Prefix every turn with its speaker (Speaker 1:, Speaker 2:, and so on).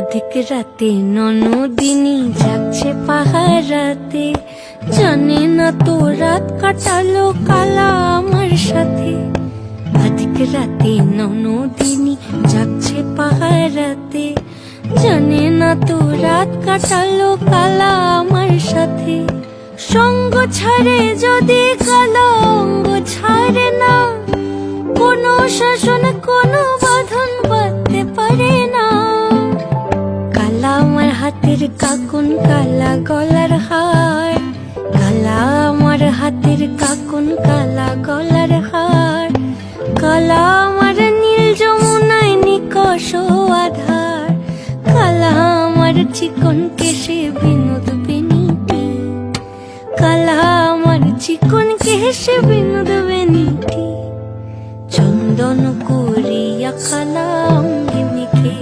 Speaker 1: অধিক রাতে ননদিনী যাচ্ছে পাহারাতে, জানে না তো রাত কাটালো কালা আমার সাথে। অধিক রাতে ননদিনী যাচ্ছে পাহারাতে, জানে না তো রাত কাটালো কালা আমার সাথে। সঙ্গ ছাড়ে যদি কালো অঙ্গ ছাড়ে না, কোনো শাসন কোনো বাঁধন বাঁধতে পারে না। কালা আমার হাতের কাকুন কালা গলার হার, কালা আমার হাতের কাকুন কালা গলার হার, কালা আমার নীল যমুনায় নিকষ আধার, কালা আমার চিকন কেশে বিনোদ বেনিটি, কালা আমার চিকন কেশে বিনোদ বেনিটি। চন্দন করিয়া কালা অঙ্গে মেখে